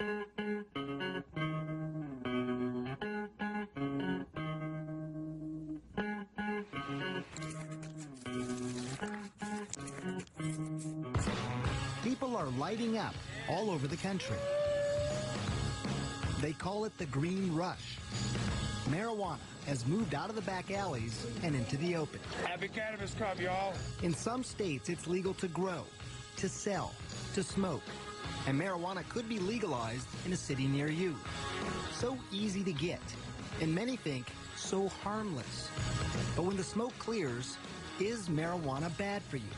People are lighting up all over the country. They call it the green rush. Marijuana has moved out of the back alleys and into the open. Happy Cannabis Cup, y'all. In some states, it's legal to grow, to sell, to smoke. And marijuana could be legalized in a city near you. So easy to get, and many think so harmless. But when the smoke clears, is marijuana bad for you?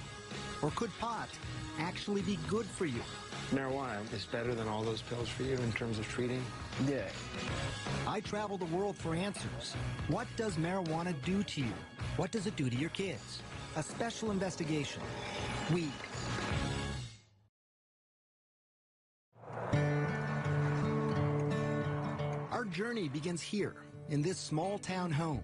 Or could pot actually be good for you? Marijuana is better than all those pills for you in terms of treating? Yeah. I travel the world for answers. What does marijuana do to you? What does it do to your kids? A special investigation. Weed. Our journey begins here, in this small town home,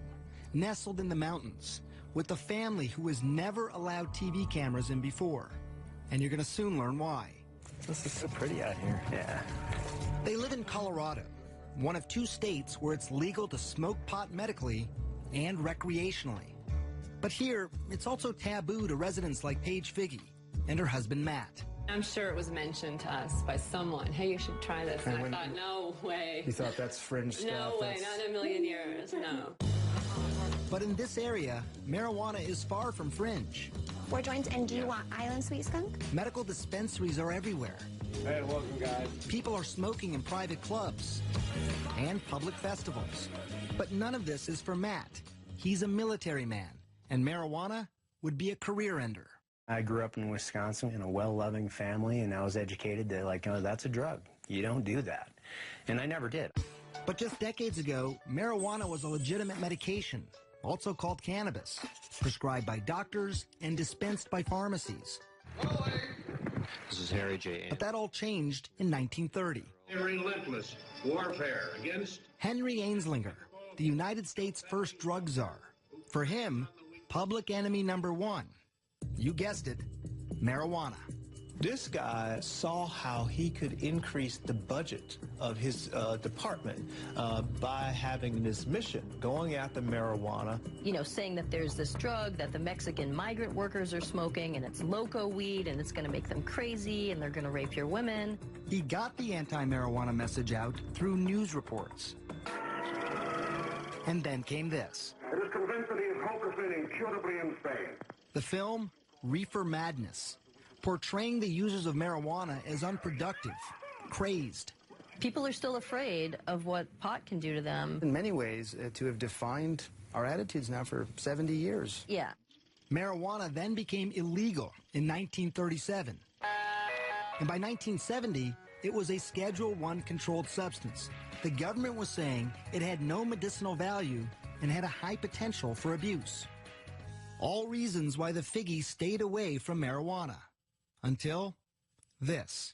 nestled in the mountains, with a family who has never allowed TV cameras in before. And you're going to soon learn why. This is so pretty out here. Yeah. They live in Colorado, one of 2 states where it's legal to smoke pot medically and recreationally. But here, it's also taboo to residents like Paige Figi and her husband, Matt. I'm sure it was mentioned to us by someone. Hey, you should try this. And I thought, no way. You thought that's fringe stuff? No way, not in a million years, no. But in this area, marijuana is far from fringe. We're joined, and do you want Island Sweet Skunk? Medical dispensaries are everywhere. Hey, welcome, guys. People are smoking in private clubs and public festivals. But none of this is for Matt. He's a military man, and marijuana would be a career ender. I grew up in Wisconsin in a well-loving family, and I was educated that, like, oh, that's a drug. You don't do that. And I never did. But just decades ago, marijuana was a legitimate medication, also called cannabis, prescribed by doctors and dispensed by pharmacies. This is Harry J. But that all changed in 1930. A relentless warfare against Henry Anslinger, the United States' first drug czar. For him, public enemy number 1, you guessed it, marijuana. This guy saw how he could increase the budget of his department by having this mission, going after marijuana. You know, saying that there's this drug that the Mexican migrant workers are smoking, and it's loco weed, and it's going to make them crazy, and they're going to rape your women. He got the anti-marijuana message out through news reports. And then came this. It is convinced that he is hopelessly and incurably insane. The film, Reefer Madness, portraying the users of marijuana as unproductive, crazed. People are still afraid of what pot can do to them. In many ways, to have defined our attitudes now for 70 years. Yeah. Marijuana then became illegal in 1937. And by 1970, it was a Schedule I controlled substance. The government was saying it had no medicinal value and had a high potential for abuse. All reasons why the Figgies stayed away from marijuana. Until this.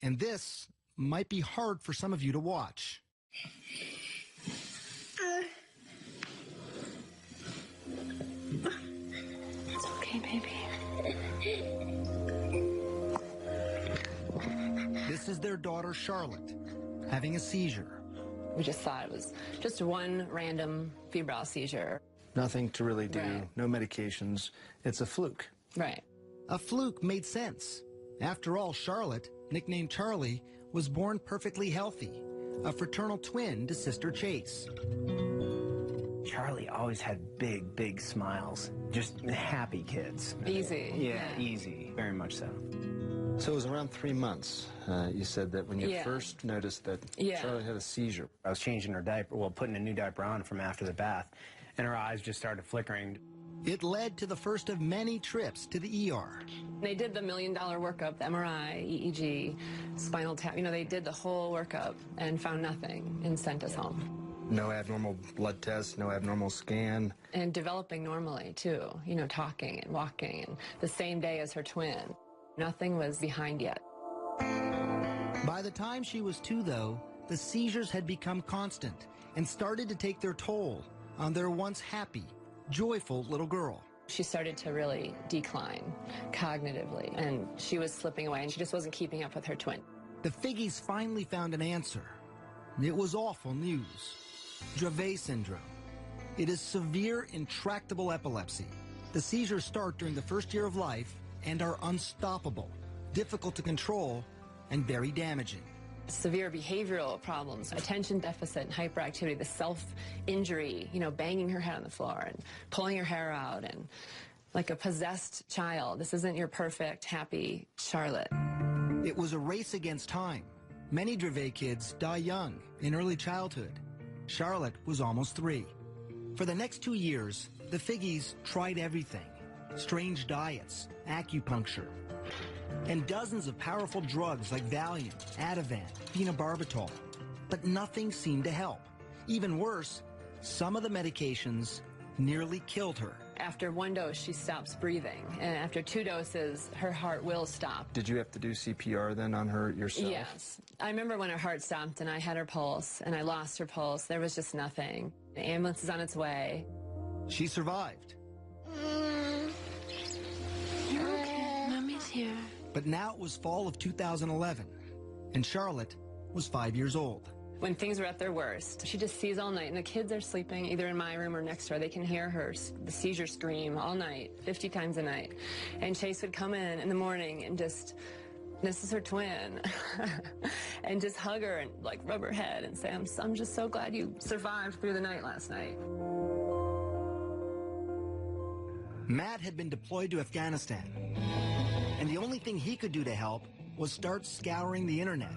And this might be hard for some of you to watch. It's okay, baby. This is their daughter, Charlotte, having a seizure. We just thought it was just one random febrile seizure. Nothing to really do, Right. no medications. It's a fluke. Right. A fluke made sense. After all, Charlotte, nicknamed Charlie, was born perfectly healthy, a fraternal twin to sister Chase. Charlie always had big, big smiles. Just happy kids. Easy. Yeah, easy. Very much so. So it was around 3 months, you said, that when you Yeah. first noticed that Yeah. Charlie had a seizure. I was changing her diaper, well, putting a new diaper on from after the bath, and her eyes just started flickering. It led to the first of many trips to the ER. They did the $1 million workup, the MRI, EEG, spinal tap. You know, they did the whole workup and found nothing and sent us home. No abnormal blood tests, no abnormal scan. And developing normally, too. You know, talking and walking, and the same day as her twin. Nothing was behind yet. By the time she was 2, though, the seizures had become constant and started to take their toll on their once happy, joyful little girl. She started to really decline cognitively, and she was slipping away, and she just wasn't keeping up with her twin. The Figgies finally found an answer. It was awful news. Dravet syndrome. It is severe, intractable epilepsy. The seizures start during the first year of life and are unstoppable, difficult to control, and very damaging. Severe behavioral problems, attention deficit and hyperactivity, the self-injury, banging her head on the floor and pulling her hair out and like a possessed child. This isn't your perfect, happy Charlotte. It was a race against time. Many Dravet kids die young, in early childhood. Charlotte was almost 3. For the next 2 years, the Figgies tried everything. Strange diets, acupuncture, and dozens of powerful drugs like Valium, Ativan, phenobarbital. But nothing seemed to help. Even worse, some of the medications nearly killed her. After 1 dose, she stops breathing. And after 2 doses, her heart will stop. Did you have to do CPR then on her yourself? Yes. I remember when her heart stopped and I had her pulse and I lost her pulse. There was just nothing. The ambulance is on its way. She survived. You're okay. Mommy's here. But now it was fall of 2011, and Charlotte was 5 years old. When things were at their worst, she just sees all night, and the kids are sleeping either in my room or next door. They can hear her, the seizure scream all night, 50 times a night. And Chase would come in the morning and just, this is her twin, and just hug her and like rub her head and say, I'm just so glad you survived through the night last night. Matt had been deployed to Afghanistan, and the only thing he could do to help was start scouring the internet.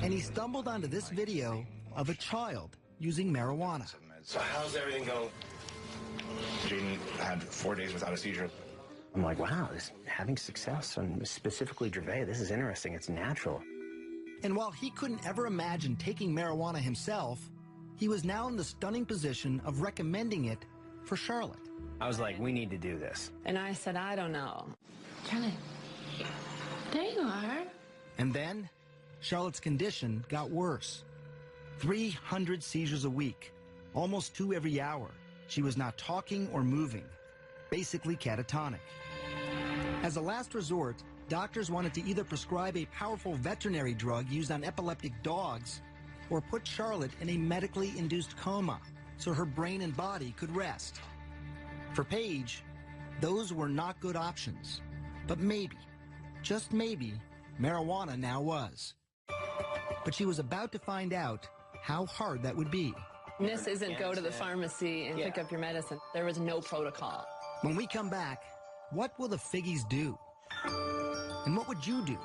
And he stumbled onto this video of a child using marijuana. So how's everything going? Jaden had 4 days without a seizure. I'm like, wow, having success on specifically Dravet, this is interesting. It's natural. And while he couldn't ever imagine taking marijuana himself, he was now in the stunning position of recommending it for Charlotte. I was like, we need to do this. And I said, I don't know. Charlotte, there you are. And then Charlotte's condition got worse. 300 seizures a week, almost 2 every hour. She was not talking or moving, basically catatonic. As a last resort, doctors wanted to either prescribe a powerful veterinary drug used on epileptic dogs or put Charlotte in a medically induced coma so her brain and body could rest. For Paige, those were not good options. But maybe, just maybe, marijuana now was. But she was about to find out how hard that would be. This isn't go to the pharmacy and pick up your medicine. There was no protocol. When we come back, what will the Figgies do? And what would you do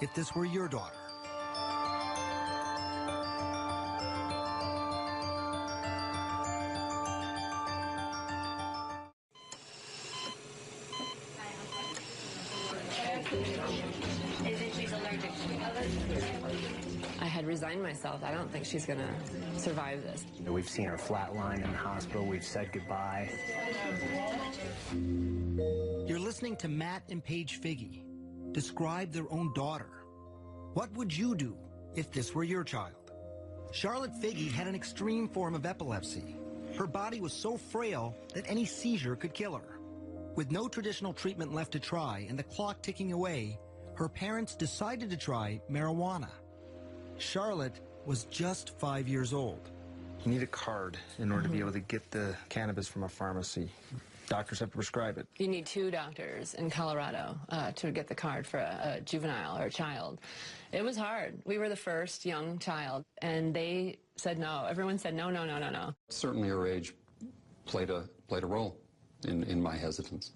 if this were your daughter? I had resigned myself. I don't think she's going to survive this. We've seen her flatline in the hospital. We've said goodbye. You're listening to Matt and Paige Figi describe their own daughter. What would you do if this were your child? Charlotte Figi had an extreme form of epilepsy. Her body was so frail that any seizure could kill her. With no traditional treatment left to try and the clock ticking away, her parents decided to try marijuana. Charlotte was just 5 years old. You need a card in order to be able to get the cannabis from a pharmacy. Doctors have to prescribe it. You need 2 doctors in Colorado to get the card for a juvenile or a child. It was hard. We were the first young child, and they said no. Everyone said no, no, no, no, no. Certainly her age played a role in my hesitance.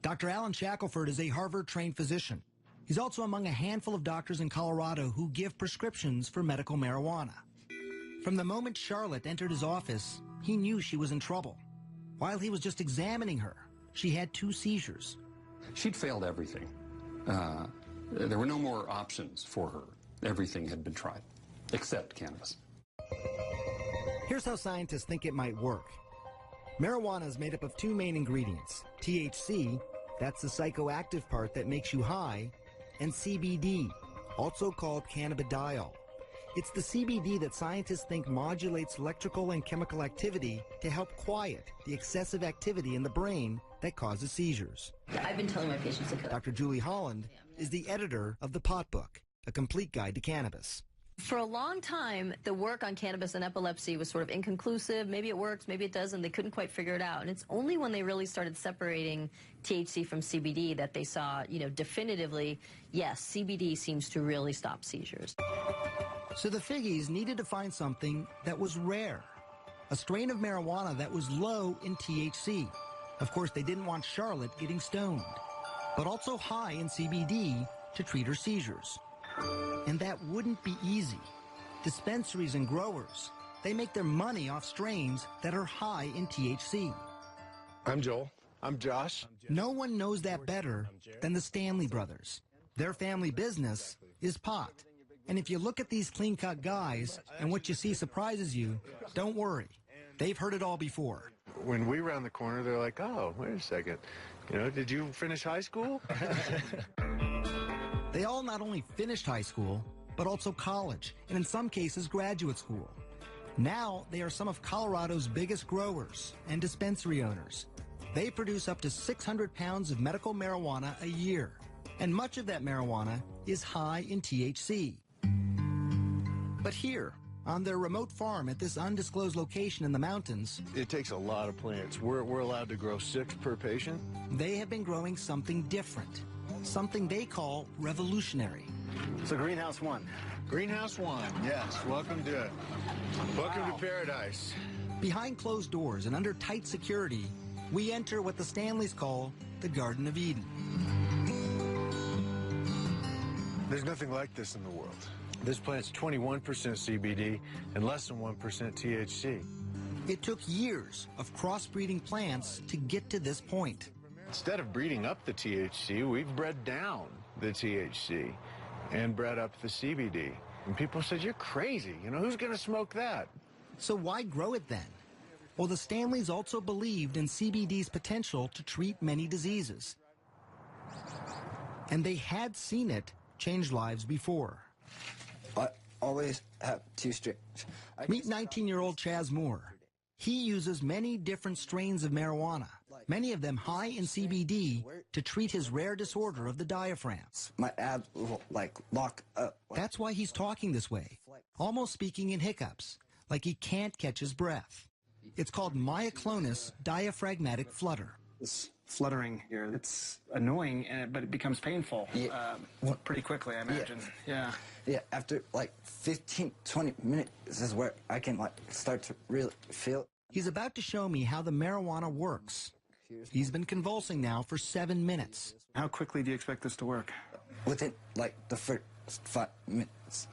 Dr. Alan Shackelford is a Harvard-trained physician. He's also among a handful of doctors in Colorado who give prescriptions for medical marijuana. From the moment Charlotte entered his office, he knew she was in trouble. While he was just examining her, she had 2 seizures. She'd failed everything. There were no more options for her. Everything had been tried, except cannabis. Here's how scientists think it might work. Marijuana is made up of 2 main ingredients. THC, that's the psychoactive part that makes you high, and CBD, also called cannabidiol. It's the CBD that scientists think modulates electrical and chemical activity to help quiet the excessive activity in the brain that causes seizures. I've been telling my patients to cut. Dr. Julie Holland is the editor of the Pot Book. A Complete Guide to Cannabis. For a long time, the work on cannabis and epilepsy was sort of inconclusive. Maybe it works, maybe it doesn't. They couldn't quite figure it out. And it's only when they really started separating THC from CBD that they saw, definitively, yes, CBD seems to really stop seizures. So the Figgies needed to find something that was rare, a strain of marijuana that was low in THC. Of course, they didn't want Charlotte getting stoned, but also high in CBD to treat her seizures. And that wouldn't be easy. Dispensaries and growers, they make their money off strains that are high in THC. I'm Joel. I'm Josh. No one knows that better than the Stanley brothers. Their family business is pot. And if you look at these clean-cut guys and what you see surprises you, don't worry. They've heard it all before. When we round the corner, they're like, oh, wait a second. Did you finish high school? They all not only finished high school, but also college, and in some cases graduate school. Now they are some of Colorado's biggest growers and dispensary owners. They produce up to 600 pounds of medical marijuana a year, and much of that marijuana is high in THC. But here, on their remote farm at this undisclosed location in the mountains, It takes a lot of plants. We're allowed to grow 6 per patient. they have been growing something different, something they call revolutionary. So Greenhouse 1. Greenhouse 1, yes. Welcome to paradise. Behind closed doors and under tight security, we enter what the Stanleys call the Garden of Eden. There's nothing like this in the world. This plant's 21% CBD and less than 1% THC. It took years of crossbreeding plants to get to this point. Instead of breeding up the THC, we've bred down the THC and bred up the CBD. And people said, you're crazy. Who's going to smoke that? So why grow it then? Well, the Stanleys also believed in CBD's potential to treat many diseases. And they had seen it change lives before. I always have 2 strains. Meet 19-year-old Chaz Moore. He uses many different strains of marijuana, many of them high in CBD, to treat his rare disorder of the diaphragm. My abs will, lock up. That's why he's talking this way, almost speaking in hiccups, like he can't catch his breath. It's called myoclonus diaphragmatic flutter. This fluttering here, it's annoying, but it becomes painful pretty quickly, I imagine. Yeah. Yeah, after 15, 20 minutes is where I can start to really feel. He's about to show me how the marijuana works. He's been convulsing now for 7 minutes. How quickly do you expect this to work? Within the first 5 minutes.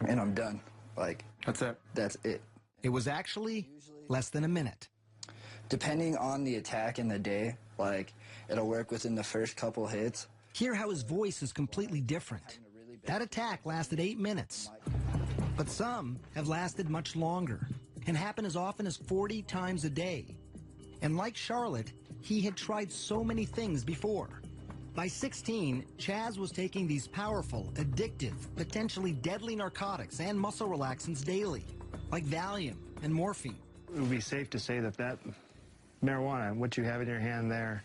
And I'm done. That's it? That's it. It was actually less than a minute. Depending on the attack in the day, it'll work within the first couple hits. Hear how his voice is completely different. That attack lasted 8 minutes. But some have lasted much longer and happen as often as 40 times a day. And like Charlotte, he had tried so many things before. By 16, Chaz was taking these powerful, addictive, potentially deadly narcotics and muscle relaxants daily, like Valium and morphine. It would be safe to say that marijuana, what you have in your hand there,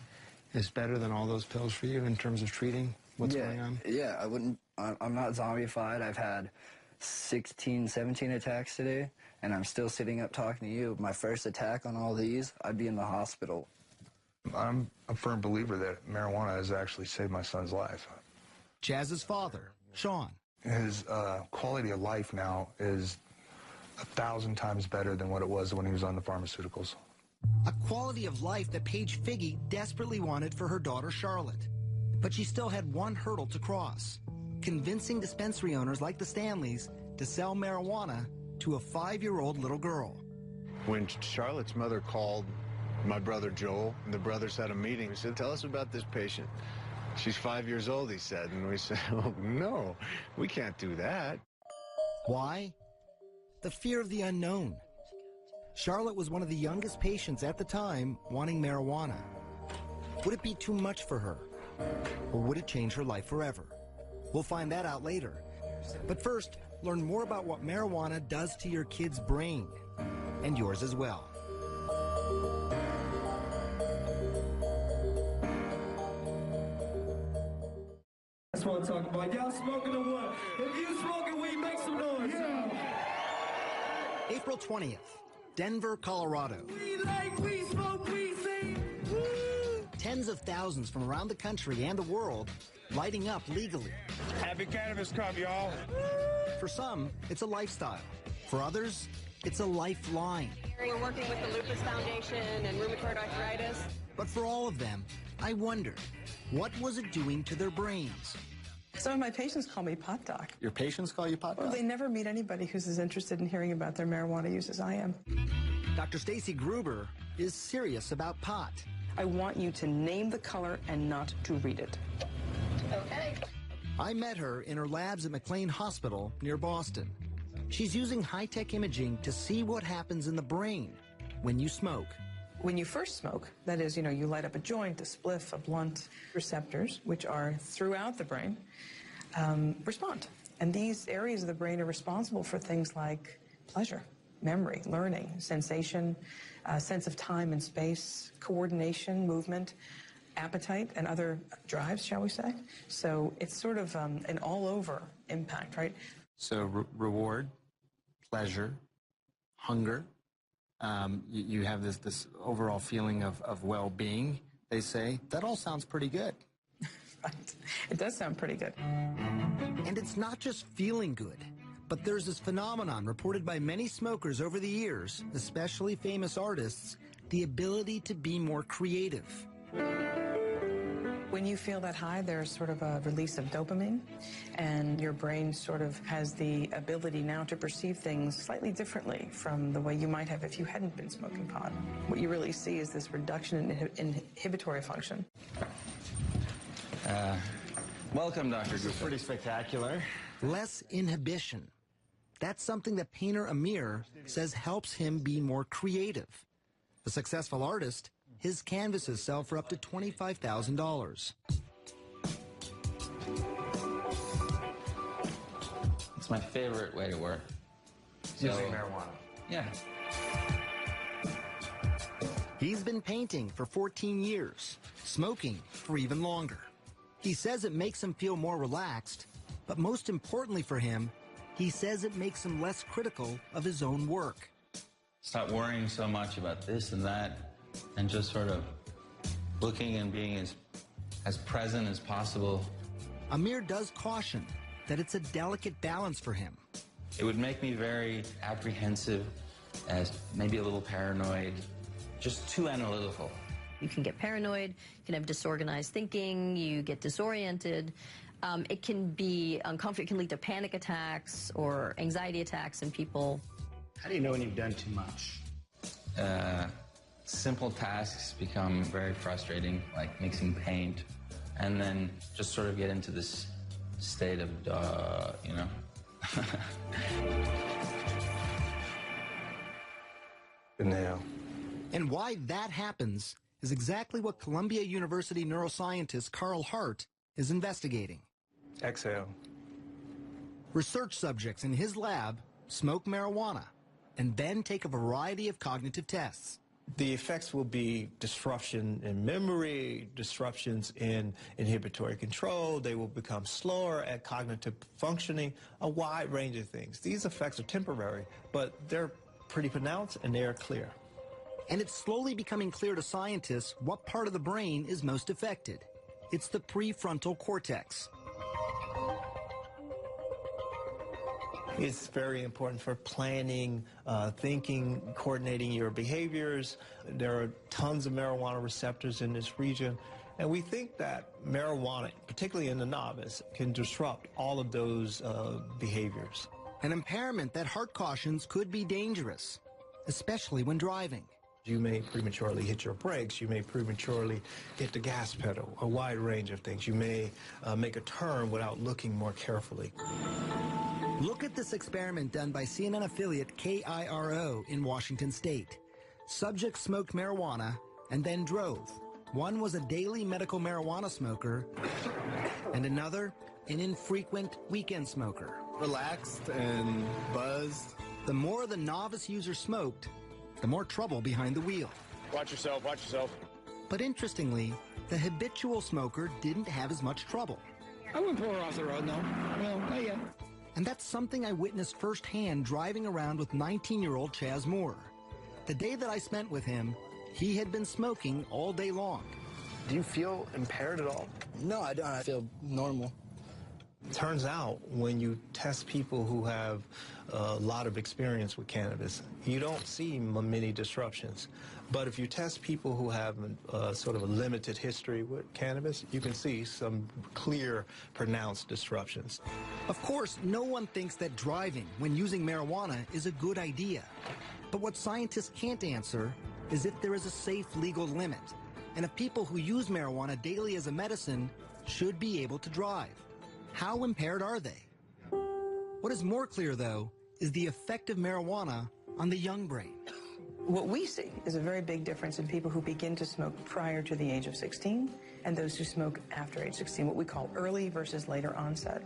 is better than all those pills for you in terms of treating what's going on? Yeah, I'm not zombified. I've had 16, 17 attacks today, and I'm still sitting up talking to you. My first attack on all these, I'd be in the hospital. I'm a firm believer that marijuana has actually saved my son's life. Chaz's father, Sean. His quality of life now is 1,000 times better than what it was when he was on the pharmaceuticals. A quality of life that Paige Figi desperately wanted for her daughter Charlotte. But she still had one hurdle to cross: convincing dispensary owners like the Stanleys to sell marijuana to a 5-year-old little girl. When Charlotte's mother called my brother Joel, and the brothers had a meeting, he said, tell us about this patient. She's 5 years old, he said. And we said, oh, no, we can't do that. Why? The fear of the unknown. Charlotte was one of the youngest patients at the time wanting marijuana. Would it be too much for her? Or would it change her life forever? We'll find that out later. But first, learn more about what marijuana does to your kid's brain, and yours as well. what I'm talking about. Y'all smoking or what? If you smoking weed, make some noise. Yeah. April 20th, Denver, Colorado. We like we smoke, we sing. Woo! Tens of thousands from around the country and the world lighting up legally. Happy Cannabis Cup, y'all. For some, it's a lifestyle. For others, it's a lifeline. We're working with the Lupus Foundation and rheumatoid arthritis. But for all of them, I wonder, what was it doing to their brains? Some of my patients call me pot doc. Your patients call you pot doc? Well, they never meet anybody who's as interested in hearing about their marijuana use as I am. Dr. Stacy Gruber is serious about pot. I want you to name the color and not to read it. Okay. I met her in her labs at McLean Hospital near Boston. She's using high-tech imaging to see what happens in the brain when you smoke. When you first smoke, that is, you light up a joint, a spliff, a blunt, receptors, which are throughout the brain, respond. And these areas of the brain are responsible for things like pleasure, memory, learning, sensation, sense of time and space, coordination, movement, appetite, and other drives, shall we say. So it's sort of an all-over impact, right? So reward, pleasure, hunger. You have this overall feeling of well-being, they say. That all sounds pretty good. Right. It does sound pretty good. And it's not just feeling good, but there's this phenomenon reported by many smokers over the years, especially famous artists, the ability to be more creative. When you feel that high, there's sort of a release of dopamine, and your brain sort of has the ability now to perceive things slightly differently from the way you might have if you hadn't been smoking pot. What you really see is this reduction in inhibitory function. Welcome, Dr. Gupta. Pretty spectacular. Less inhibition. That's something that painter Amir says helps him be more creative. A successful artist, his canvases sell for up to $25,000. It's my favorite way to work. Using marijuana. Yeah. He's been painting for 14 years, smoking for even longer. He says it makes him feel more relaxed, but most importantly for him, he says it makes him less critical of his own work. Stop worrying so much about this and that, and just sort of looking and being as present as possible. Amir does caution that it's a delicate balance for him. It would make me very apprehensive, as maybe a little paranoid, just too analytical. You can get paranoid, you can have disorganized thinking, you get disoriented. It can be uncomfortable, it can lead to panic attacks or anxiety attacks in people. How do you know when you've done too much? Simple tasks become very frustrating, like mixing paint, and then just sort of get into this state of you know. Inhale. And why that happens is exactly what Columbia University neuroscientist Carl Hart is investigating. Exhale. Research subjects in his lab smoke marijuana and then take a variety of cognitive tests. The effects will be disruption in memory, disruptions in inhibitory control. They will become slower at cognitive functioning, a wide range of things. These effects are temporary, but they're pretty pronounced and they're clear. And it's slowly becoming clear to scientists what part of the brain is most affected. It's the prefrontal cortex. It's very important for planning, thinking, coordinating your behaviors. There are tons of marijuana receptors in this region. And we think that marijuana, particularly in the novice, can disrupt all of those behaviors. An impairment that Hart cautions could be dangerous, especially when driving. You may prematurely hit your brakes. You may prematurely hit the gas pedal, a wide range of things. You may make a turn without looking more carefully. Look at this experiment done by CNN affiliate KIRO in Washington State. Subjects smoked marijuana and then drove. One was a daily medical marijuana smoker, and another, an infrequent weekend smoker. Relaxed and buzzed. The more the novice user smoked, the more trouble behind the wheel. Watch yourself, watch yourself. But interestingly, the habitual smoker didn't have as much trouble. I wouldn't pull her off the road, no. Well, not yet. And that's something I witnessed firsthand driving around with 19-year-old Chaz Moore. The day that I spent with him, he had been smoking all day long. Do you feel impaired at all? No, I don't. I feel normal. Turns out when you test people who have a lot of experience with cannabis, you don't see many disruptions. But if you test people who have sort of a limited history with cannabis, you can see some clear, pronounced disruptions. Of course, no one thinks that driving when using marijuana is a good idea. But what scientists can't answer is if there is a safe legal limit, and if people who use marijuana daily as a medicine should be able to drive. How impaired are they? What is more clear, though, is the effect of marijuana on the young brain. What we see is a very big difference in people who begin to smoke prior to the age of 16 and those who smoke after age 16, what we call early versus later onset.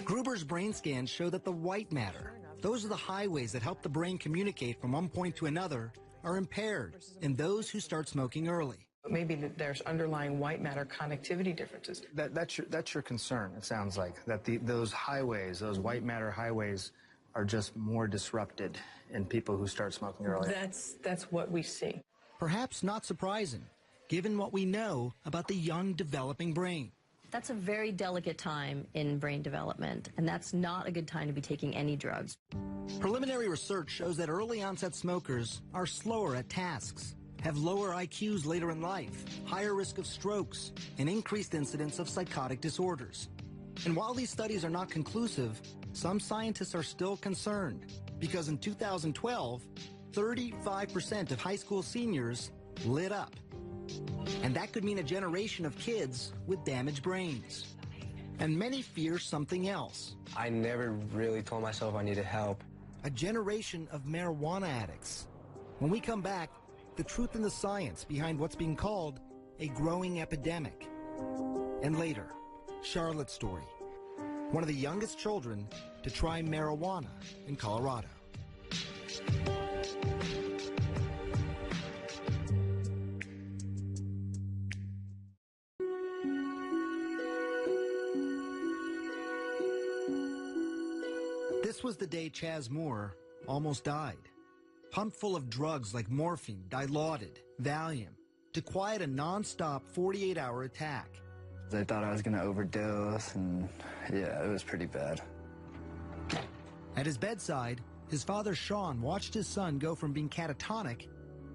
Gruber's brain scans show that the white matter, those are the highways that help the brain communicate from one point to another, are impaired in those who start smoking early. Maybe there's underlying white matter connectivity differences. That's your concern, it sounds like, that those highways, those white matter highways, are just more disrupted in people who start smoking early. That's what we see. Perhaps not surprising, given what we know about the young developing brain. That's a very delicate time in brain development, and that's not a good time to be taking any drugs. Preliminary research shows that early onset smokers are slower at tasks, have lower IQs later in life, higher risk of strokes, and increased incidence of psychotic disorders. And while these studies are not conclusive, some scientists are still concerned, because in 2012, 35% of high school seniors lit up. And that could mean a generation of kids with damaged brains. And many fear something else. I never really told myself I needed help. A generation of marijuana addicts. When we come back, the truth and the science behind what's being called a growing epidemic. And later, Charlotte's story, one of the youngest children to try marijuana in Colorado. This was the day Chaz Moore almost died. Pumped full of drugs like morphine, Dilaudid, Valium, to quiet a non-stop 48-hour attack. I thought I was going to overdose, and yeah, it was pretty bad. At his bedside, his father Sean watched his son go from being catatonic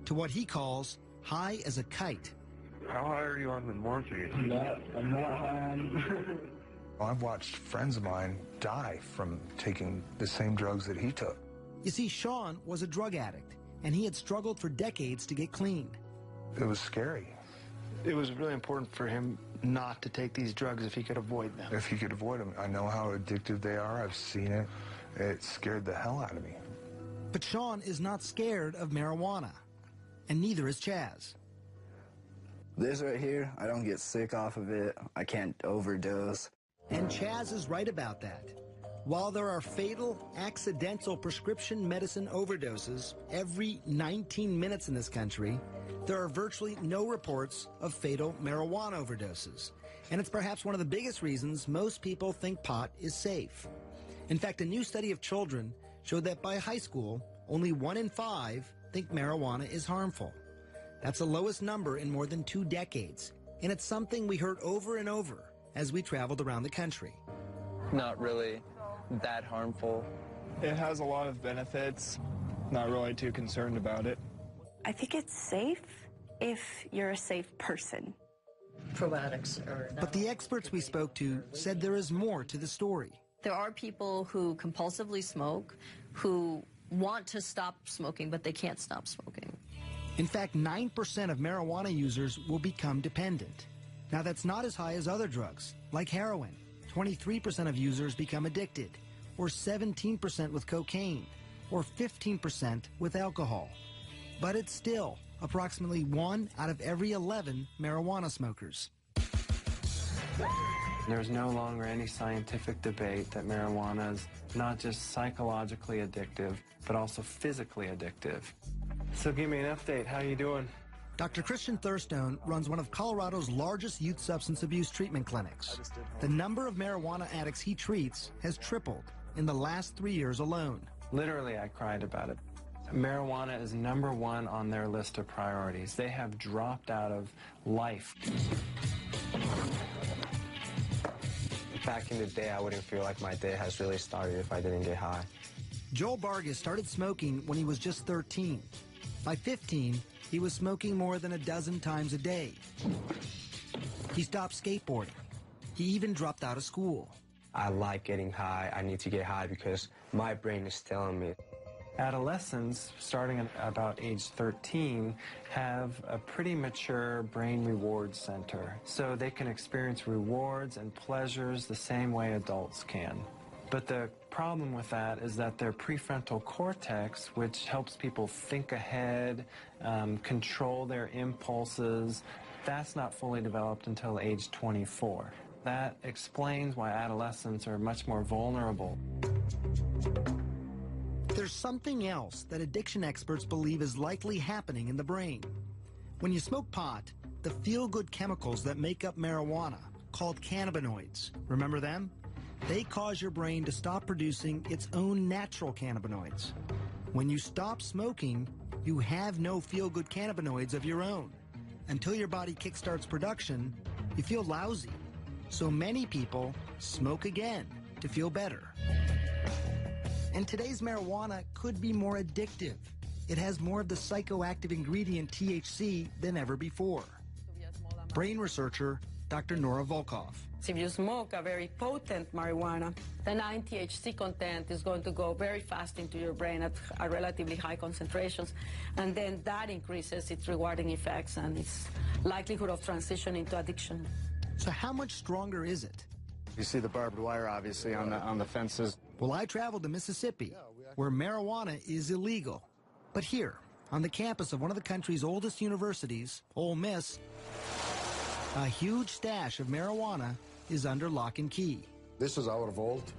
to what he calls high as a kite. How high are you on the morphine? I'm not high on. I've watched friends of mine die from taking the same drugs that he took. You see, Sean was a drug addict, and he had struggled for decades to get clean. It was scary. It was really important for him not to take these drugs if he could avoid them. If he could avoid them. I know how addictive they are. I've seen it. It scared the hell out of me. But Sean is not scared of marijuana, and neither is Chaz. This right here, I don't get sick off of it. I can't overdose. And Chaz is right about that. While there are fatal, accidental prescription medicine overdoses every 19 minutes in this country, there are virtually no reports of fatal marijuana overdoses. And it's perhaps one of the biggest reasons most people think pot is safe. In fact, a new study of children showed that by high school, only 1 in 5 think marijuana is harmful. That's the lowest number in more than 2 decades. And it's something we heard over and over as we traveled around the country. Not really that harmful. It has a lot of benefits. Not really too concerned about it. I think it's safe if you're a safe person. Probiotics are But the experts we spoke to said there is more to the story. There are people who compulsively smoke, who want to stop smoking, but they can't stop smoking. In fact, 9% of marijuana users will become dependent. Now, that's not as high as other drugs, like heroin. 23% of users become addicted, or 17% with cocaine, or 15% with alcohol. But it's still approximately 1 out of every 11 marijuana smokers. There's no longer any scientific debate that marijuana is not just psychologically addictive, but also physically addictive. So give me an update. How you doing? Dr. Christian Thurstone runs one of Colorado's largest youth substance abuse treatment clinics. The number of marijuana addicts he treats has tripled in the last 3 years alone. Literally, I cried about it. Marijuana is #1 on their list of priorities. They have dropped out of life. Back in the day, I wouldn't feel like my day has really started if I didn't get high. Joel Vargas started smoking when he was just 13. By 15, he was smoking more than a dozen times a day. He stopped skateboarding. He even dropped out of school. I like getting high. I need to get high because my brain is telling me. Adolescents, starting at about age 13, have a pretty mature brain reward center, so they can experience rewards and pleasures the same way adults can. But the problem with that is that their prefrontal cortex, which helps people think ahead, control their impulses, that's not fully developed until age 24. That explains why adolescents are much more vulnerable. There's something else that addiction experts believe is likely happening in the brain. When you smoke pot, the feel-good chemicals that make up marijuana, called cannabinoids, remember them? They cause your brain to stop producing its own natural cannabinoids. When you stop smoking, you have no feel-good cannabinoids of your own. Until your body kickstarts production, you feel lousy. So many people smoke again to feel better. And today's marijuana could be more addictive. It has more of the psychoactive ingredient THC than ever before. Brain researcher Dr. Nora Volkov. If you smoke a very potent marijuana, the 9-THC content is going to go very fast into your brain at relatively high concentrations, and then that increases its rewarding effects and its likelihood of transition into addiction. So how much stronger is it? You see the barbed wire, obviously, on the fences. Well, I traveled to Mississippi, where marijuana is illegal. But here, on the campus of one of the country's oldest universities, Ole Miss, a huge stash of marijuana is under lock and key. This is our vault.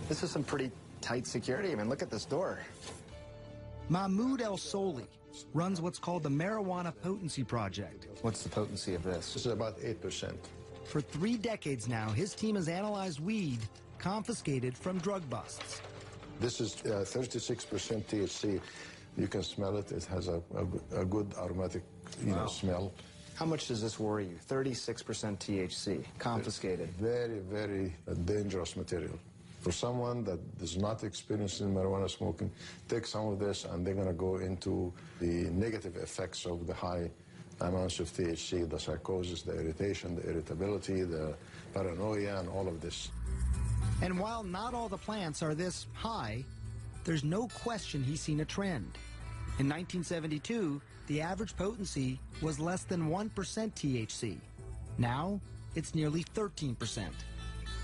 This is some pretty tight security. I mean, look at this door. Mahmoud El Soli runs what's called the Marijuana Potency Project. What's the potency of this? This is about 8%. For 3 decades now, his team has analyzed weed confiscated from drug busts. This is 36% THC. You can smell it. It has a good aromatic, smell. How much does this worry you? 36% THC, confiscated. Very, very dangerous material. For someone that is not experienced in marijuana smoking, take some of this and they're going to go into the negative effects of the high amounts of THC, the psychosis, the irritation, the irritability, the paranoia, and all of this. And while not all the plants are this high, there's no question he's seen a trend. In 1972, the average potency was less than 1% THC. Now, it's nearly 13%.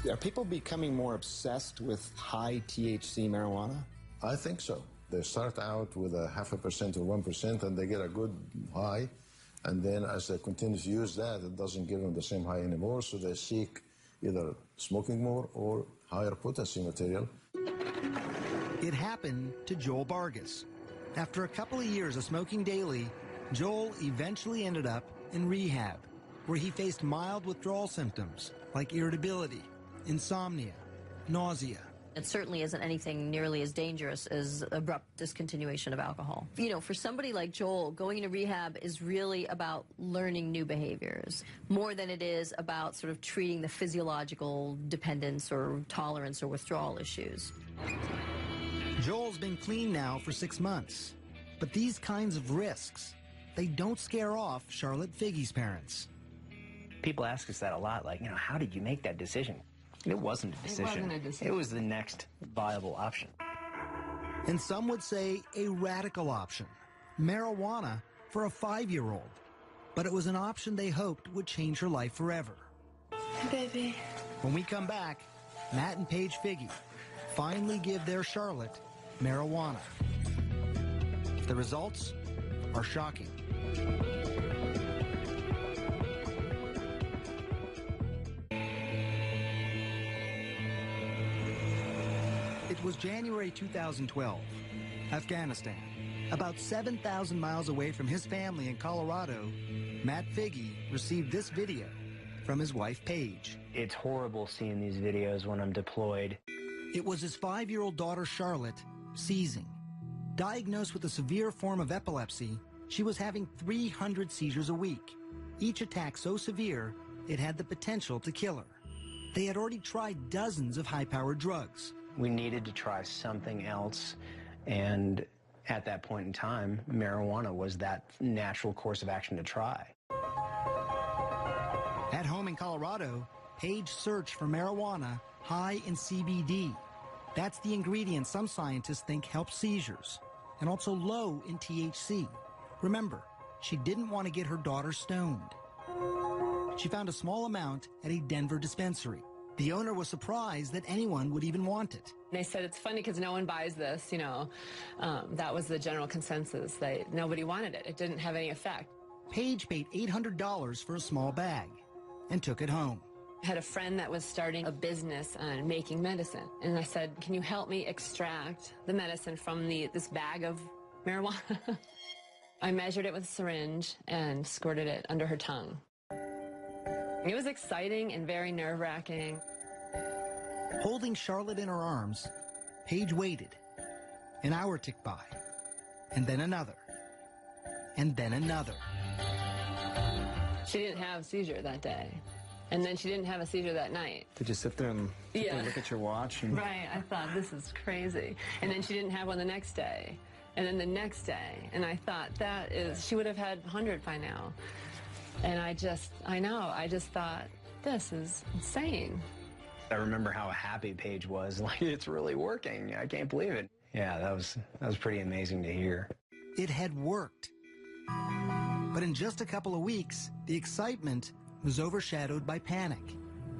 Are people becoming more obsessed with high THC marijuana? I think so. They start out with a 0.5% or 1%, and they get a good high. And then as they continue to use that, it doesn't give them the same high anymore, so they seek either smoking more or higher potency material. It happened to Joel Vargas. After a couple of years of smoking daily, Joel eventually ended up in rehab, where he faced mild withdrawal symptoms like irritability, insomnia, nausea. It certainly isn't anything nearly as dangerous as abrupt discontinuation of alcohol. You know, for somebody like Joel, going into rehab is really about learning new behaviors, more than it is about sort of treating the physiological dependence or tolerance or withdrawal issues. Joel's been clean now for 6 months, but these kinds of risks, they don't scare off Charlotte Figi's parents. People ask us that a lot, like, how did you make that decision? It wasn't a decision. It wasn't a decision. It was the next viable option. And some would say a radical option, marijuana for a 5-year-old. But it was an option they hoped would change her life forever. Baby. When we come back, Matt and Paige Figi finally give their Charlotte marijuana. The results are shocking. It was January 2012, Afghanistan. About 7,000 miles away from his family in Colorado, Matt Figi received this video from his wife, Paige. It's horrible seeing these videos when I'm deployed. It was his 5-year-old daughter, Charlotte, seizing. Diagnosed with a severe form of epilepsy, she was having 300 seizures a week, each attack so severe it had the potential to kill her. They had already tried dozens of high-powered drugs. We needed to try something else, and at that point in time, marijuana was that natural course of action to try. At home in Colorado, Paige searched for marijuana high in CBD. That's the ingredient some scientists think helps seizures, and also low in THC. Remember, she didn't want to get her daughter stoned. She found a small amount at a Denver dispensary. The owner was surprised that anyone would even want it. They said it's funny because no one buys this, you know. That was the general consensus. Nobody wanted it. It didn't have any effect. Paige paid $800 for a small bag and took it home. I had a friend that was starting a business on making medicine. And I said, can you help me extract the medicine from this bag of marijuana? I measured it with a syringe and squirted it under her tongue. It was exciting and very nerve-wracking. Holding Charlotte in her arms, Paige waited. An hour ticked by, and then another, and then another. She didn't have a seizure that day, and then she didn't have a seizure that night. Did you sit there and look at your watch? And... Right, I thought, this is crazy. And then she didn't have one the next day, and then the next day, and I thought, she would have had 100 by now. And I just thought, this is insane. I remember how happy Paige was. Like, it's really working. I can't believe it. Yeah, that was pretty amazing to hear. It had worked. But in just a couple of weeks, the excitement was overshadowed by panic.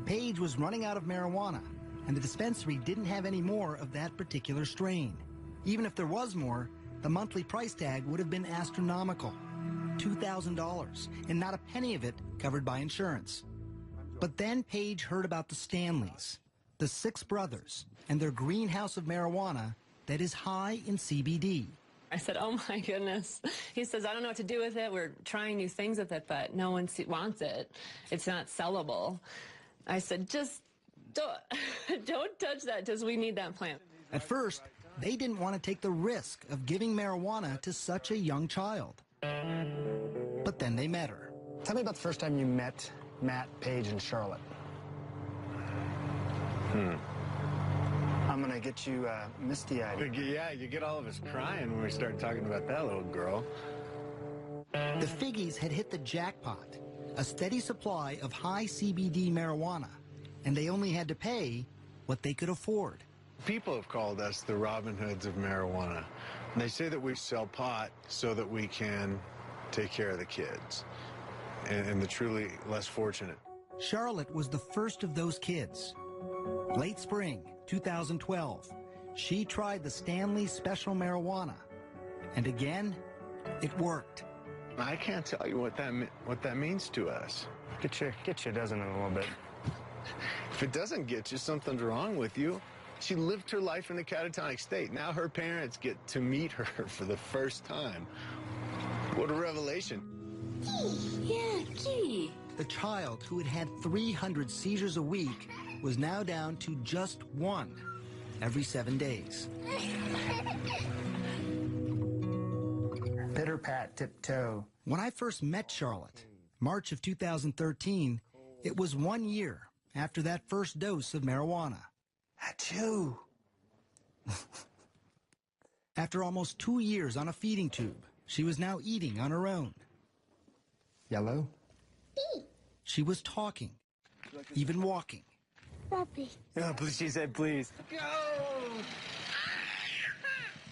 Paige was running out of marijuana, and the dispensary didn't have any more of that particular strain. Even if there was more, the monthly price tag would have been astronomical. $2,000, and not a penny of it covered by insurance. But then Paige heard about the Stanleys, the 6 brothers, and their greenhouse of marijuana that is high in CBD. I said, oh my goodness. He says, I don't know what to do with it. We're trying new things with it, but no one wants it. It's not sellable. I said, just don't touch that because we need that plant. At first, they didn't want to take the risk of giving marijuana to such a young child. But then they met her. Tell me about the first time you met Matt, Paige, and Charlotte. I'm going to get you misty-eyed. Yeah, you get all of us crying when we start talking about that little girl. The Figgies had hit the jackpot, a steady supply of high CBD marijuana, and they only had to pay what they could afford. People have called us the Robin Hoods of marijuana. And they say that we sell pot so that we can take care of the kids and the truly less fortunate. Charlotte was the first of those kids. Late spring 2012, she tried the Stanley Special Marijuana, and again, it worked. I can't tell you what that means to us. Get you a dozen in a little bit. If it doesn't get you, something's wrong with you. She lived her life in a catatonic state. Now her parents get to meet her for the first time. What a revelation. Yeah, gee. The child who had had 300 seizures a week was now down to just 1 every 7 days. Pitter pat, tiptoe. When I first met Charlotte, March of 2013, it was 1 year after that first dose of marijuana. Achoo! After almost 2 years on a feeding tube, she was now eating on her own. Yellow? She was talking, even walking. Puppy. Oh, please, she said please. Go!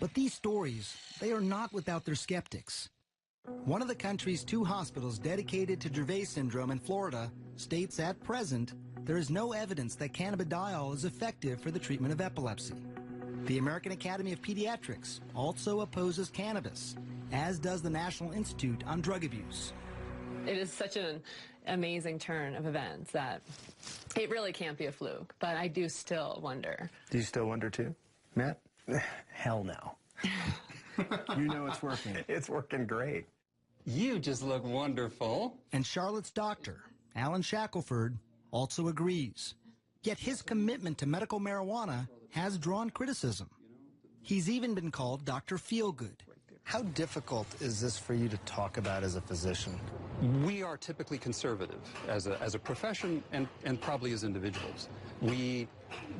But these stories, they are not without their skeptics. One of the country's 2 hospitals dedicated to Dravet syndrome in Florida states at present there is no evidence that cannabidiol is effective for the treatment of epilepsy. The American Academy of Pediatrics also opposes cannabis, as does the National Institute on Drug Abuse. It is such an amazing turn of events that it really can't be a fluke, but I do still wonder. Do you still wonder too, Matt? Hell no. You know it's working. It's working great. You just look wonderful. And Charlotte's doctor, Alan Shackelford, also agrees. Yet his commitment to medical marijuana has drawn criticism. He's even been called Dr. Feelgood. How difficult is this for you to talk about as a physician? We are typically conservative as a profession and probably as individuals. We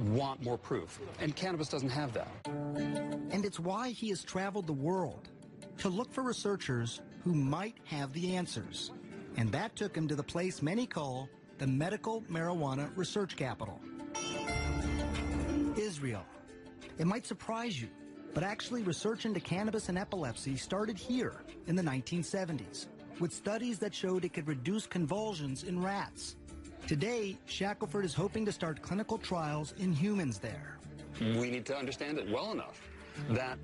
want more proof, and cannabis doesn't have that. And it's why he has traveled the world to look for researchers who might have the answers. And that took him to the place many call the medical marijuana research capital. Israel. It might surprise you, but actually research into cannabis and epilepsy started here in the 1970s, with studies that showed it could reduce convulsions in rats. Today, Shackelford is hoping to start clinical trials in humans there. We need to understand it well enough that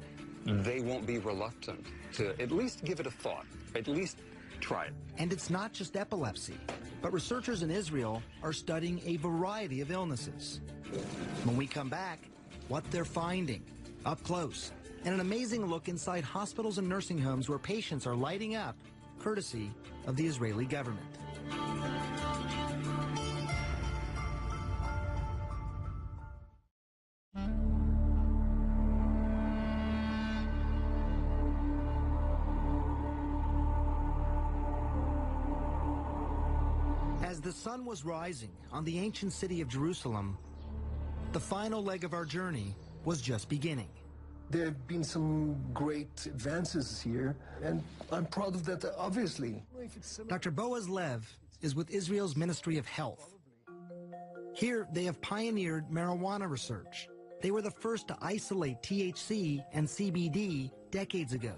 they won't be reluctant to at least give it a thought, at least try it. And it's not just epilepsy, but researchers in Israel are studying a variety of illnesses. When we come back, what they're finding, up close, and an amazing look inside hospitals and nursing homes where patients are lighting up, courtesy of the Israeli government. As the sun was rising on the ancient city of Jerusalem, the final leg of our journey was just beginning. There have been some great advances here, and I'm proud of that, obviously. Dr. Boaz Lev is with Israel's Ministry of Health. Here, they have pioneered marijuana research. They were the first to isolate THC and CBD decades ago.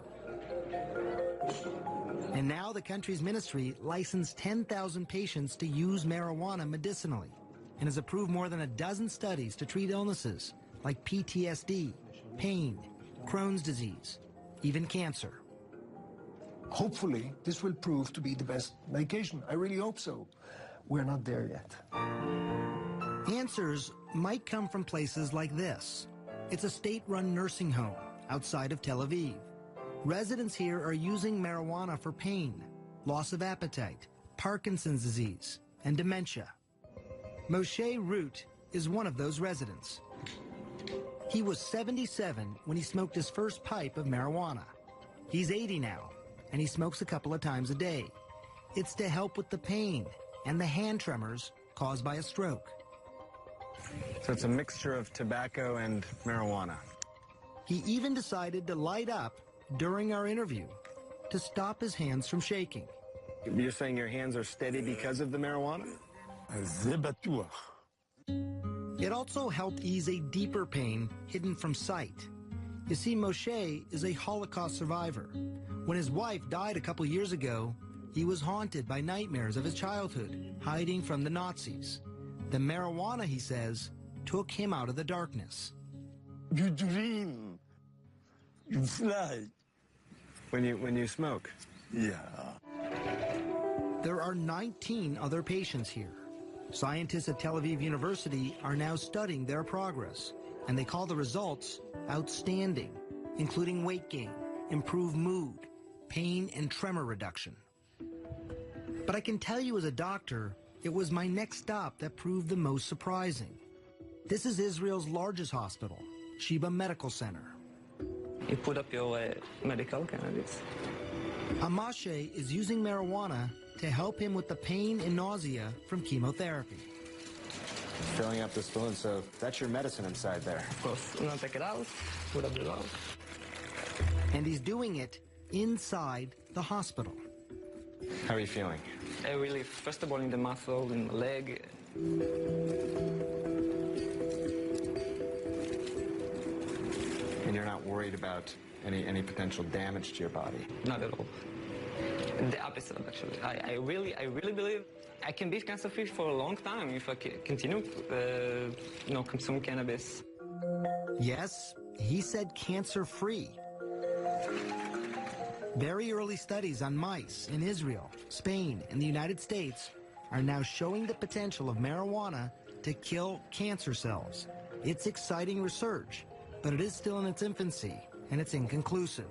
And now the country's ministry licensed 10,000 patients to use marijuana medicinally and has approved more than a dozen studies to treat illnesses like PTSD, pain, Crohn's disease, even cancer. Hopefully, this will prove to be the best medication. I really hope so. We're not there yet. Answers might come from places like this. It's a state-run nursing home outside of Tel Aviv. Residents here are using marijuana for pain, loss of appetite, Parkinson's disease, and dementia. Moshe Root is one of those residents. He was 77 when he smoked his first pipe of marijuana. He's 80 now, and he smokes a couple of times a day. It's to help with the pain and the hand tremors caused by a stroke. So it's a mixture of tobacco and marijuana. He even decided to light up during our interview to stop his hands from shaking. You're saying your hands are steady because of the marijuana? It also helped ease a deeper pain hidden from sight. You see, Moshe is a Holocaust survivor. When his wife died a couple years ago, he was haunted by nightmares of his childhood, hiding from the Nazis. The marijuana, he says, took him out of the darkness. You dream. You fly. When you smoke? Yeah. There are 19 other patients here. Scientists at Tel Aviv University are now studying their progress, and they call the results outstanding, including weight gain, improved mood, pain and tremor reduction. But I can tell you as a doctor, it was my next stop that proved the most surprising. This is Israel's largest hospital, Sheba Medical Center. You put up your medical cannabis. Amashe is using marijuana to help him with the pain and nausea from chemotherapy. Filling up this balloon, so that's your medicine inside there. Of course. You want to take it out, put up the valve. And he's doing it inside the hospital. How are you feeling? I really, first of all, in the muscle, in the leg. And you're not worried about any potential damage to your body? Not at all. The opposite, actually. I really believe I can be cancer-free for a long time if I continue, consume cannabis. Yes, he said cancer-free. Very early studies on mice in Israel, Spain, and the United States are now showing the potential of marijuana to kill cancer cells. It's exciting research, but it is still in its infancy, and it's inconclusive.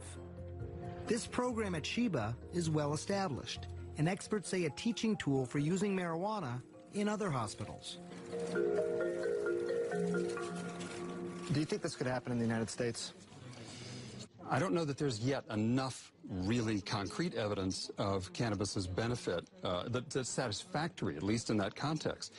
This program at Sheba is well established, and experts say a teaching tool for using marijuana in other hospitals. Do you think this could happen in the United States? I don't know that there's yet enough really concrete evidence of cannabis's benefit that's satisfactory, at least in that context.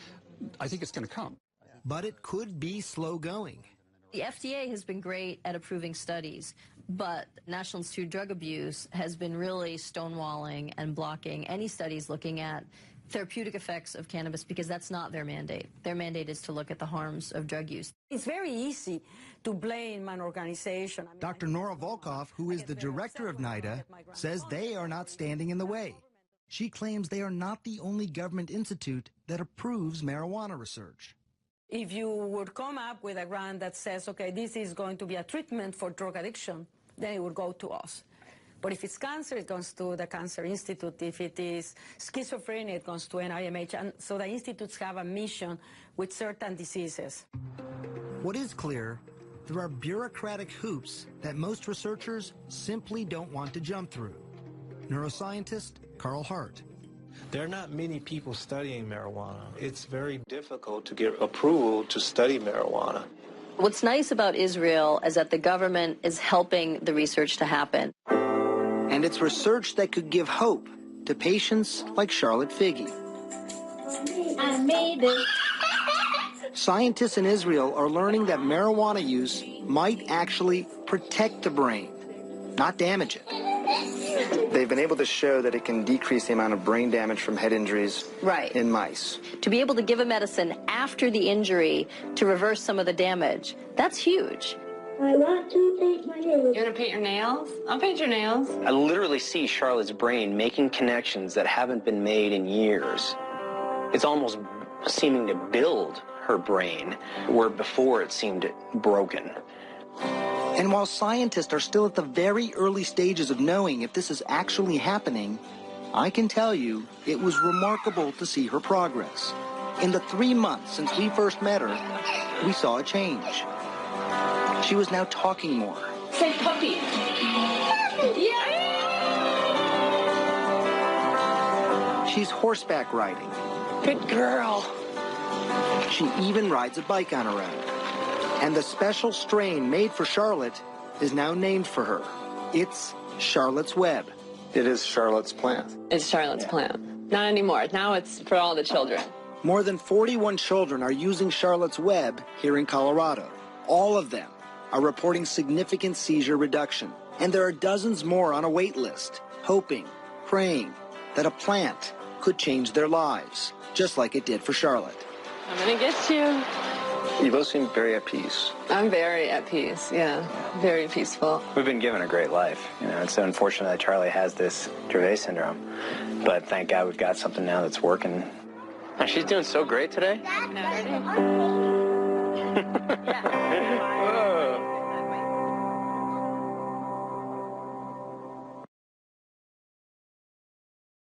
I think it's going to come. But it could be slow going. The FDA has been great at approving studies, but National Institute of Drug Abuse has been really stonewalling and blocking any studies looking at therapeutic effects of cannabis because that's not their mandate. Their mandate is to look at the harms of drug use. It's very easy to blame an organization. Dr. Nora Volkov, who is the director of NIDA, says they are not standing in the way. She claims they are not the only government institute that approves marijuana research. If you would come up with a grant that says, okay, this is going to be a treatment for drug addiction, then it would go to us. But if it's cancer, it goes to the Cancer Institute. If it is schizophrenia, it goes to NIMH. And so the institutes have a mission with certain diseases. What is clear, there are bureaucratic hoops that most researchers simply don't want to jump through. Neuroscientist Carl Hart. There are not many people studying marijuana. It's very difficult to get approval to study marijuana. What's nice about Israel is that the government is helping the research to happen. And it's research that could give hope to patients like Charlotte Figi. I made it. Scientists in Israel are learning that marijuana use might actually protect the brain, not damage it. They've been able to show that it can decrease the amount of brain damage from head injuries in mice. To be able to give a medicine after the injury to reverse some of the damage, that's huge. I want to paint my nails. You want to paint your nails? I'll paint your nails. I literally see Charlotte's brain making connections that haven't been made in years. It's almost seeming to build her brain, where before it seemed broken. And while scientists are still at the very early stages of knowing if this is actually happening, I can tell you it was remarkable to see her progress. In the 3 months since we first met her, we saw a change. She was now talking more. Say puppy. Yeah. She's horseback riding. Good girl. She even rides a bike on her own. And the special strain made for Charlotte is now named for her. It's Charlotte's Web. It is Charlotte's plant. It's Charlotte's plant. Not anymore. Now it's for all the children. More than 41 children are using Charlotte's Web here in Colorado. All of them are reporting significant seizure reduction. And there are dozens more on a wait list, hoping, praying that a plant could change their lives, just like it did for Charlotte. I'm gonna get you. You both seem very at peace. I'm very at peace, yeah. Very peaceful. We've been given a great life. You know, it's so unfortunate that Charlie has this Dravet syndrome. But thank God we've got something now that's working. And she's doing so great today.